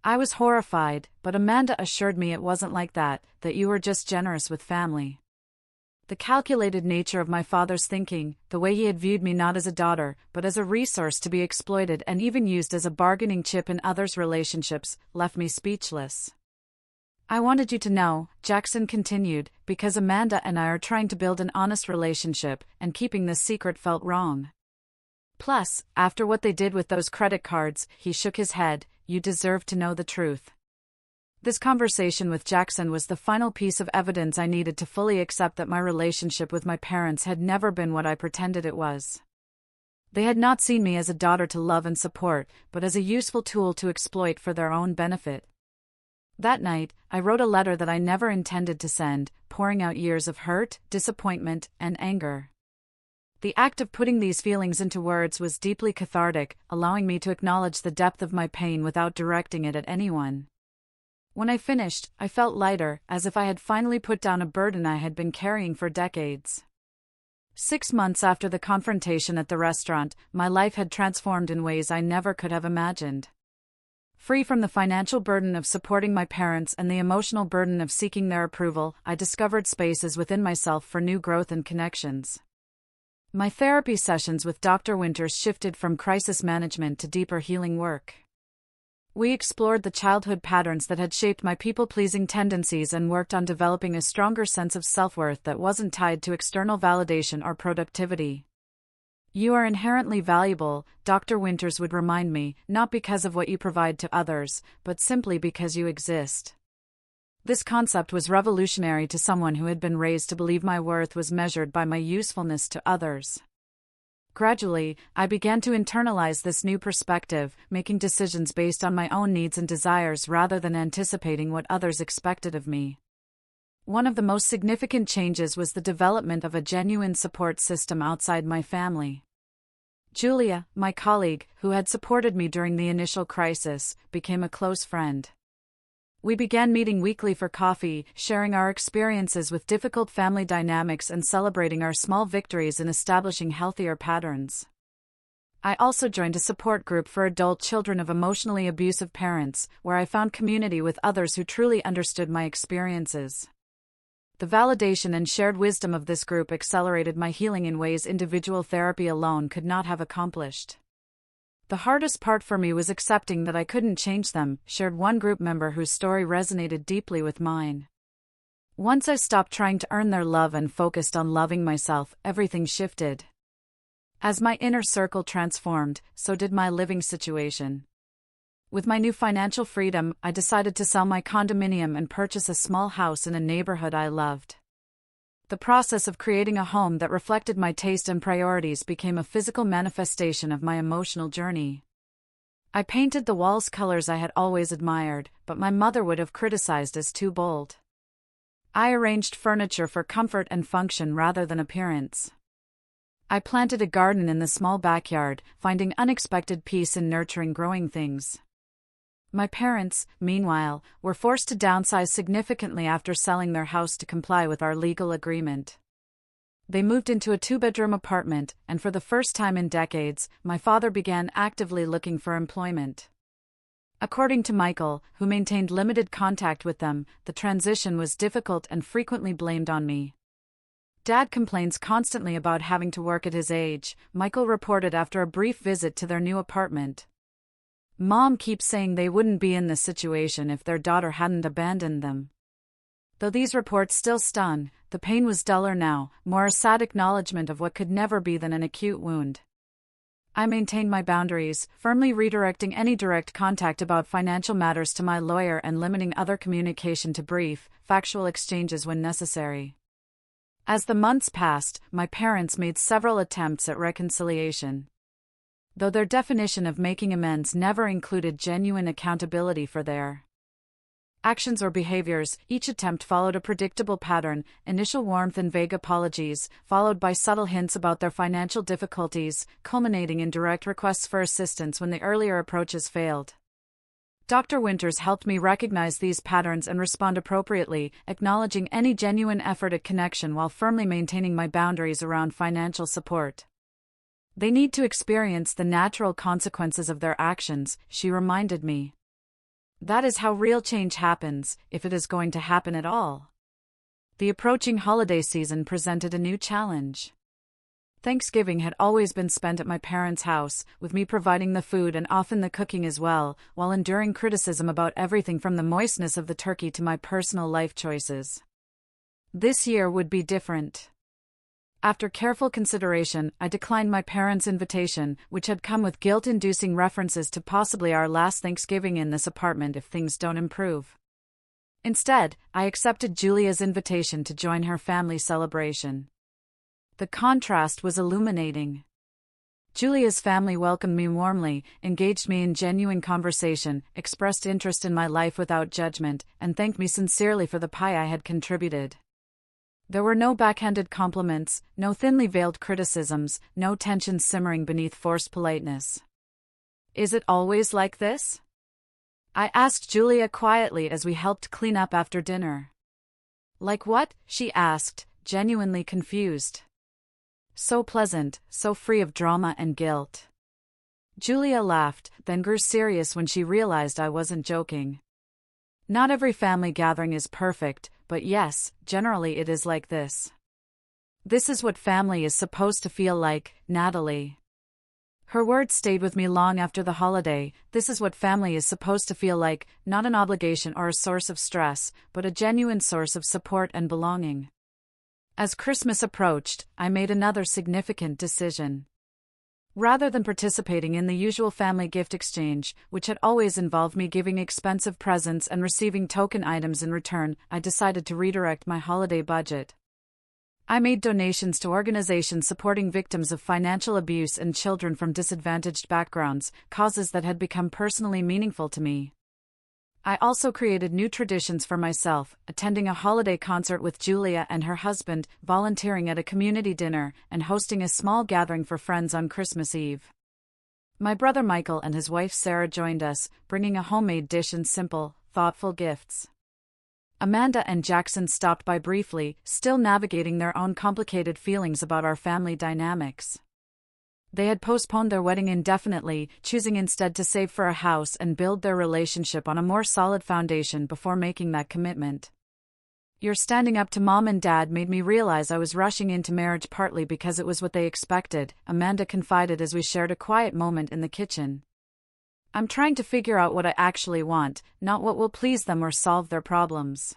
I was horrified, but Amanda assured me it wasn't like that you were just generous with family. The calculated nature of my father's thinking, the way he had viewed me not as a daughter, but as a resource to be exploited and even used as a bargaining chip in others' relationships, left me speechless. "I wanted you to know," Jackson continued, "because Amanda and I are trying to build an honest relationship, and keeping this secret felt wrong. Plus, after what they did with those credit cards," he shook his head, "you deserve to know the truth." This conversation with Jackson was the final piece of evidence I needed to fully accept that my relationship with my parents had never been what I pretended it was. They had not seen me as a daughter to love and support, but as a useful tool to exploit for their own benefit. That night, I wrote a letter that I never intended to send, pouring out years of hurt, disappointment, and anger. The act of putting these feelings into words was deeply cathartic, allowing me to acknowledge the depth of my pain without directing it at anyone. When I finished, I felt lighter, as if I had finally put down a burden I had been carrying for decades. 6 months after the confrontation at the restaurant, my life had transformed in ways I never could have imagined. Free from the financial burden of supporting my parents and the emotional burden of seeking their approval, I discovered spaces within myself for new growth and connections. My therapy sessions with Dr. Winters shifted from crisis management to deeper healing work. We explored the childhood patterns that had shaped my people-pleasing tendencies and worked on developing a stronger sense of self-worth that wasn't tied to external validation or productivity. "You are inherently valuable," Dr. Winters would remind me, "not because of what you provide to others, but simply because you exist." This concept was revolutionary to someone who had been raised to believe my worth was measured by my usefulness to others. Gradually, I began to internalize this new perspective, making decisions based on my own needs and desires rather than anticipating what others expected of me. One of the most significant changes was the development of a genuine support system outside my family. Julia, my colleague, who had supported me during the initial crisis, became a close friend. We began meeting weekly for coffee, sharing our experiences with difficult family dynamics and celebrating our small victories in establishing healthier patterns. I also joined a support group for adult children of emotionally abusive parents, where I found community with others who truly understood my experiences. The validation and shared wisdom of this group accelerated my healing in ways individual therapy alone could not have accomplished. The hardest part for me was accepting that I couldn't change them, shared one group member whose story resonated deeply with mine. Once I stopped trying to earn their love and focused on loving myself, everything shifted. As my inner circle transformed, so did my living situation. With my new financial freedom, I decided to sell my condominium and purchase a small house in a neighborhood I loved. The process of creating a home that reflected my taste and priorities became a physical manifestation of my emotional journey. I painted the walls colors I had always admired, but my mother would have criticized as too bold. I arranged furniture for comfort and function rather than appearance. I planted a garden in the small backyard, finding unexpected peace in nurturing growing things. My parents, meanwhile, were forced to downsize significantly after selling their house to comply with our legal agreement. They moved into a 2-bedroom apartment, and for the first time in decades, my father began actively looking for employment. According to Michael, who maintained limited contact with them, the transition was difficult and frequently blamed on me. Dad complains constantly about having to work at his age, Michael reported after a brief visit to their new apartment. Mom keeps saying they wouldn't be in this situation if their daughter hadn't abandoned them. Though these reports still stun, the pain was duller now, more a sad acknowledgement of what could never be than an acute wound. I maintained my boundaries, firmly redirecting any direct contact about financial matters to my lawyer and limiting other communication to brief, factual exchanges when necessary. As the months passed, my parents made several attempts at reconciliation. Though their definition of making amends never included genuine accountability for their actions or behaviors, each attempt followed a predictable pattern: initial warmth and vague apologies, followed by subtle hints about their financial difficulties, culminating in direct requests for assistance when the earlier approaches failed. Dr. Winters helped me recognize these patterns and respond appropriately, acknowledging any genuine effort at connection while firmly maintaining my boundaries around financial support. They need to experience the natural consequences of their actions, she reminded me. That is how real change happens, if it is going to happen at all. The approaching holiday season presented a new challenge. Thanksgiving had always been spent at my parents' house, with me providing the food and often the cooking as well, while enduring criticism about everything from the moistness of the turkey to my personal life choices. This year would be different. After careful consideration, I declined my parents' invitation, which had come with guilt-inducing references to possibly our last Thanksgiving in this apartment if things don't improve. Instead, I accepted Julia's invitation to join her family celebration. The contrast was illuminating. Julia's family welcomed me warmly, engaged me in genuine conversation, expressed interest in my life without judgment, and thanked me sincerely for the pie I had contributed. There were no backhanded compliments, no thinly veiled criticisms, no tensions simmering beneath forced politeness. "Is it always like this?" I asked Julia quietly as we helped clean up after dinner. "Like what?" she asked, genuinely confused. "So pleasant, so free of drama and guilt." Julia laughed, then grew serious when she realized I wasn't joking. "Not every family gathering is perfect, but yes, generally it is like this. This is what family is supposed to feel like, Natalie." Her words stayed with me long after the holiday. This is what family is supposed to feel like, not an obligation or a source of stress, but a genuine source of support and belonging. As Christmas approached, I made another significant decision. Rather than participating in the usual family gift exchange, which had always involved me giving expensive presents and receiving token items in return, I decided to redirect my holiday budget. I made donations to organizations supporting victims of financial abuse and children from disadvantaged backgrounds, causes that had become personally meaningful to me. I also created new traditions for myself, attending a holiday concert with Julia and her husband, volunteering at a community dinner, and hosting a small gathering for friends on Christmas Eve. My brother Michael and his wife Sarah joined us, bringing a homemade dish and simple, thoughtful gifts. Amanda and Jackson stopped by briefly, still navigating their own complicated feelings about our family dynamics. They had postponed their wedding indefinitely, choosing instead to save for a house and build their relationship on a more solid foundation before making that commitment. Your standing up to Mom and Dad made me realize I was rushing into marriage partly because it was what they expected, Amanda confided as we shared a quiet moment in the kitchen. I'm trying to figure out what I actually want, not what will please them or solve their problems.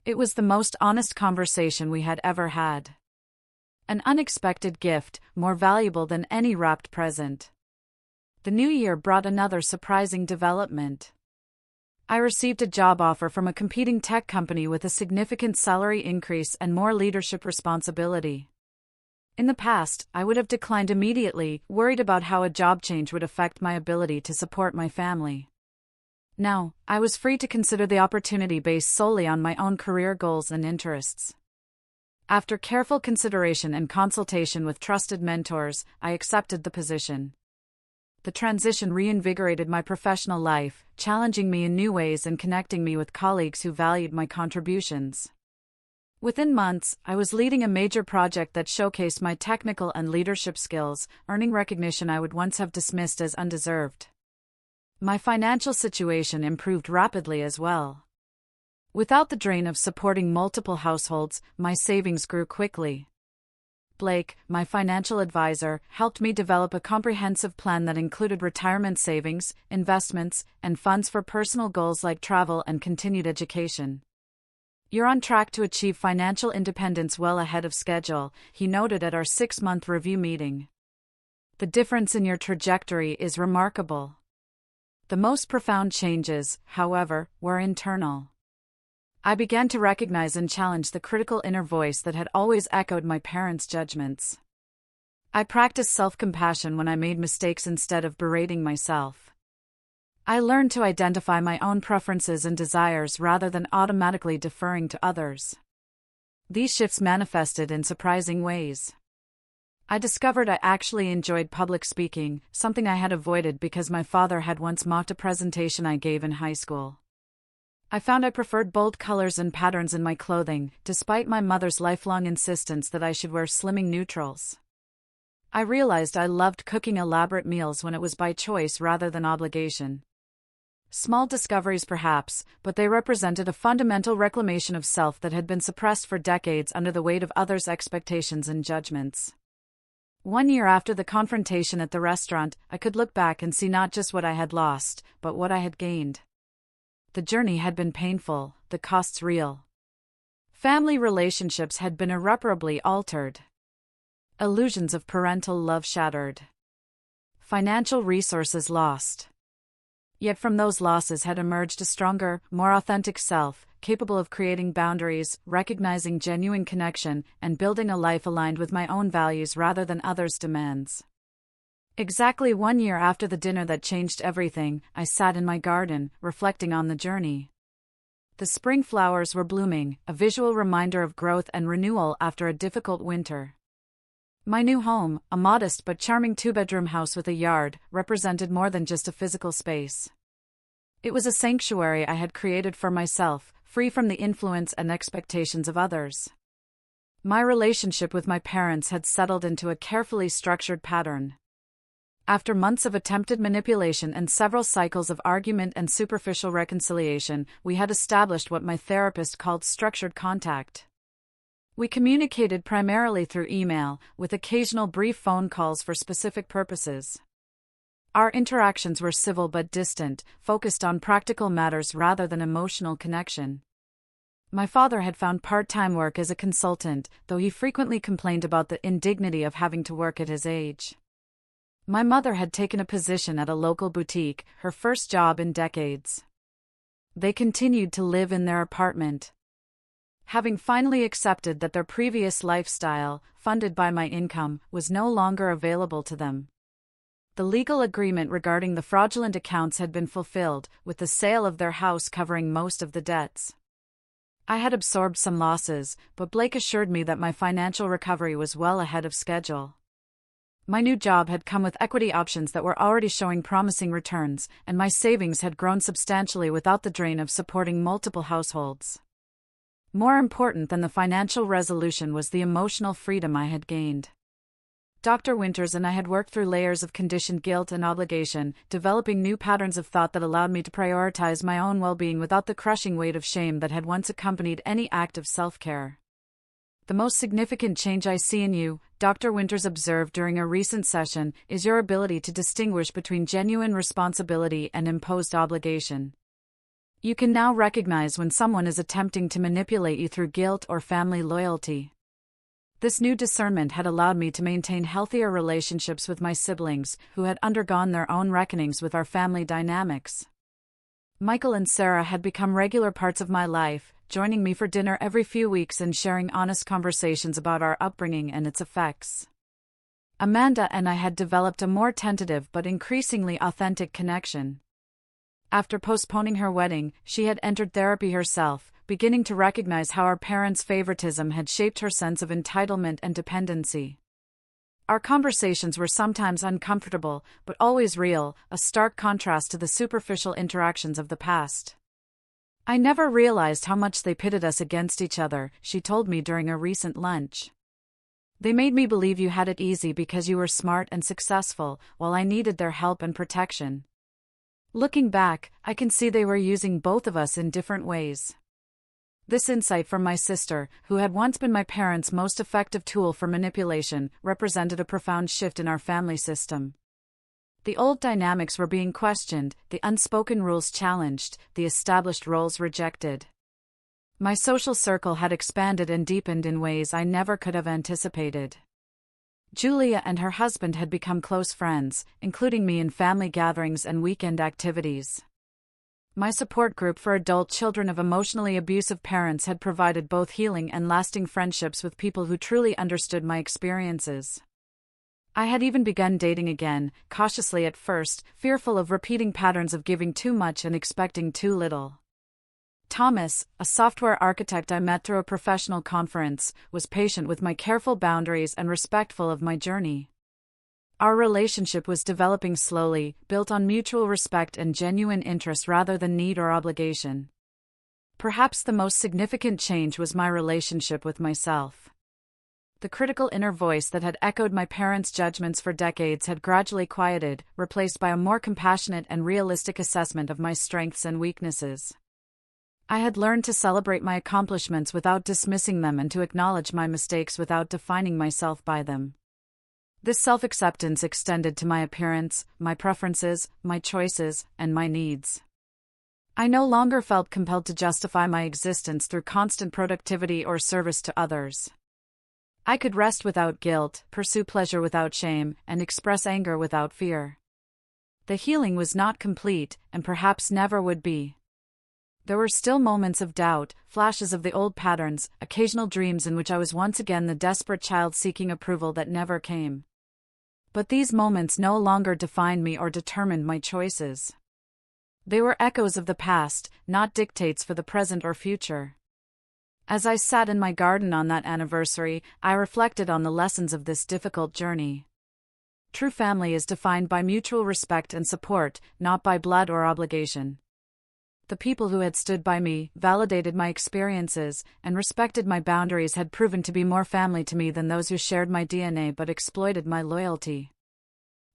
It was the most honest conversation we had ever had. An unexpected gift, more valuable than any wrapped present. The new year brought another surprising development. I received a job offer from a competing tech company with a significant salary increase and more leadership responsibility. In the past, I would have declined immediately, worried about how a job change would affect my ability to support my family. Now, I was free to consider the opportunity based solely on my own career goals and interests. After careful consideration and consultation with trusted mentors, I accepted the position. The transition reinvigorated my professional life, challenging me in new ways and connecting me with colleagues who valued my contributions. Within months, I was leading a major project that showcased my technical and leadership skills, earning recognition I would once have dismissed as undeserved. My financial situation improved rapidly as well. Without the drain of supporting multiple households, my savings grew quickly. Blake, my financial advisor, helped me develop a comprehensive plan that included retirement savings, investments, and funds for personal goals like travel and continued education. You're on track to achieve financial independence well ahead of schedule, he noted at our 6-month review meeting. The difference in your trajectory is remarkable. The most profound changes, however, were internal. I began to recognize and challenge the critical inner voice that had always echoed my parents' judgments. I practiced self-compassion when I made mistakes instead of berating myself. I learned to identify my own preferences and desires rather than automatically deferring to others. These shifts manifested in surprising ways. I discovered I actually enjoyed public speaking, something I had avoided because my father had once mocked a presentation I gave in high school. I found I preferred bold colors and patterns in my clothing, despite my mother's lifelong insistence that I should wear slimming neutrals. I realized I loved cooking elaborate meals when it was by choice rather than obligation. Small discoveries perhaps, but they represented a fundamental reclamation of self that had been suppressed for decades under the weight of others' expectations and judgments. 1 year after the confrontation at the restaurant, I could look back and see not just what I had lost, but what I had gained. The journey had been painful, the costs real. Family relationships had been irreparably altered. Illusions of parental love shattered. Financial resources lost. Yet from those losses had emerged a stronger, more authentic self, capable of creating boundaries, recognizing genuine connection, and building a life aligned with my own values rather than others' demands. Exactly 1 year after the dinner that changed everything, I sat in my garden, reflecting on the journey. The spring flowers were blooming, a visual reminder of growth and renewal after a difficult winter. My new home, a modest but charming 2-bedroom house with a yard, represented more than just a physical space. It was a sanctuary I had created for myself, free from the influence and expectations of others. My relationship with my parents had settled into a carefully structured pattern. After months of attempted manipulation and several cycles of argument and superficial reconciliation, we had established what my therapist called structured contact. We communicated primarily through email, with occasional brief phone calls for specific purposes. Our interactions were civil but distant, focused on practical matters rather than emotional connection. My father had found part-time work as a consultant, though he frequently complained about the indignity of having to work at his age. My mother had taken a position at a local boutique, her first job in decades. They continued to live in their apartment. Having finally accepted that their previous lifestyle, funded by my income, was no longer available to them. The legal agreement regarding the fraudulent accounts had been fulfilled, with the sale of their house covering most of the debts. I had absorbed some losses, but Blake assured me that my financial recovery was well ahead of schedule. My new job had come with equity options that were already showing promising returns, and my savings had grown substantially without the drain of supporting multiple households. More important than the financial resolution was the emotional freedom I had gained. Dr. Winters and I had worked through layers of conditioned guilt and obligation, developing new patterns of thought that allowed me to prioritize my own well-being without the crushing weight of shame that had once accompanied any act of self-care. The most significant change I see in you, Dr. Winters observed during a recent session, is your ability to distinguish between genuine responsibility and imposed obligation. You can now recognize when someone is attempting to manipulate you through guilt or family loyalty. This new discernment had allowed me to maintain healthier relationships with my siblings, who had undergone their own reckonings with our family dynamics. Michael and Sarah had become regular parts of my life, joining me for dinner every few weeks and sharing honest conversations about our upbringing and its effects. Amanda and I had developed a more tentative but increasingly authentic connection. After postponing her wedding, she had entered therapy herself, beginning to recognize how our parents' favoritism had shaped her sense of entitlement and dependency. Our conversations were sometimes uncomfortable, but always real, a stark contrast to the superficial interactions of the past. I never realized how much they pitted us against each other, she told me during a recent lunch. They made me believe you had it easy because you were smart and successful, while I needed their help and protection. Looking back, I can see they were using both of us in different ways. This insight from my sister, who had once been my parents' most effective tool for manipulation, represented a profound shift in our family system. The old dynamics were being questioned, the unspoken rules challenged, the established roles rejected. My social circle had expanded and deepened in ways I never could have anticipated. Julia and her husband had become close friends, including me in family gatherings and weekend activities. My support group for adult children of emotionally abusive parents had provided both healing and lasting friendships with people who truly understood my experiences. I had even begun dating again, cautiously at first, fearful of repeating patterns of giving too much and expecting too little. Thomas, a software architect I met through a professional conference, was patient with my careful boundaries and respectful of my journey. Our relationship was developing slowly, built on mutual respect and genuine interest rather than need or obligation. Perhaps the most significant change was my relationship with myself. The critical inner voice that had echoed my parents' judgments for decades had gradually quieted, replaced by a more compassionate and realistic assessment of my strengths and weaknesses. I had learned to celebrate my accomplishments without dismissing them and to acknowledge my mistakes without defining myself by them. This self-acceptance extended to my appearance, my preferences, my choices, and my needs. I no longer felt compelled to justify my existence through constant productivity or service to others. I could rest without guilt, pursue pleasure without shame, and express anger without fear. The healing was not complete, and perhaps never would be. There were still moments of doubt, flashes of the old patterns, occasional dreams in which I was once again the desperate child seeking approval that never came. But these moments no longer defined me or determined my choices. They were echoes of the past, not dictates for the present or future. As I sat in my garden on that anniversary, I reflected on the lessons of this difficult journey. True family is defined by mutual respect and support, not by blood or obligation. The people who had stood by me, validated my experiences, and respected my boundaries had proven to be more family to me than those who shared my DNA but exploited my loyalty.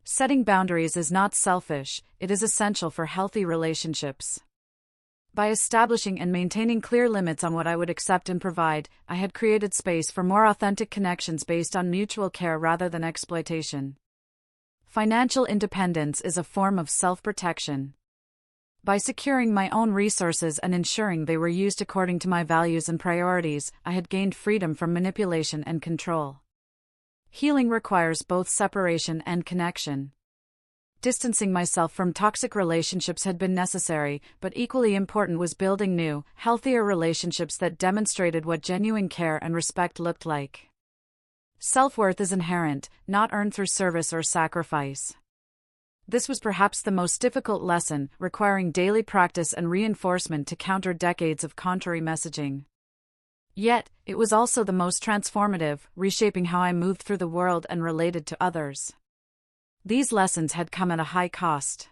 Setting boundaries is not selfish, it is essential for healthy relationships. By establishing and maintaining clear limits on what I would accept and provide, I had created space for more authentic connections based on mutual care rather than exploitation. Financial independence is a form of self-protection. By securing my own resources and ensuring they were used according to my values and priorities, I had gained freedom from manipulation and control. Healing requires both separation and connection. Distancing myself from toxic relationships had been necessary, but equally important was building new, healthier relationships that demonstrated what genuine care and respect looked like. Self-worth is inherent, not earned through service or sacrifice. This was perhaps the most difficult lesson, requiring daily practice and reinforcement to counter decades of contrary messaging. Yet, it was also the most transformative, reshaping how I moved through the world and related to others. These lessons had come at a high cost.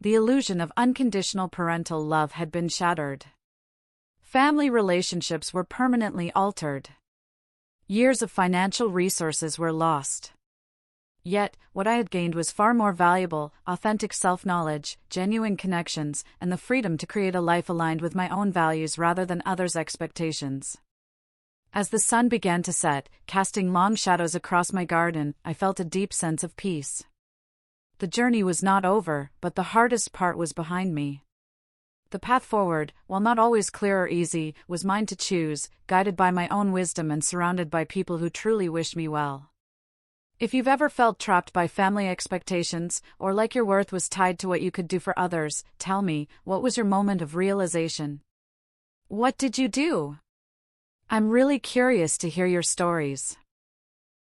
The illusion of unconditional parental love had been shattered. Family relationships were permanently altered. Years of financial resources were lost. Yet, what I had gained was far more valuable: authentic self-knowledge, genuine connections, and the freedom to create a life aligned with my own values rather than others' expectations. As the sun began to set, casting long shadows across my garden, I felt a deep sense of peace. The journey was not over, but the hardest part was behind me. The path forward, while not always clear or easy, was mine to choose, guided by my own wisdom and surrounded by people who truly wished me well. If you've ever felt trapped by family expectations, or like your worth was tied to what you could do for others, tell me, what was your moment of realization? What did you do? I'm really curious to hear your stories.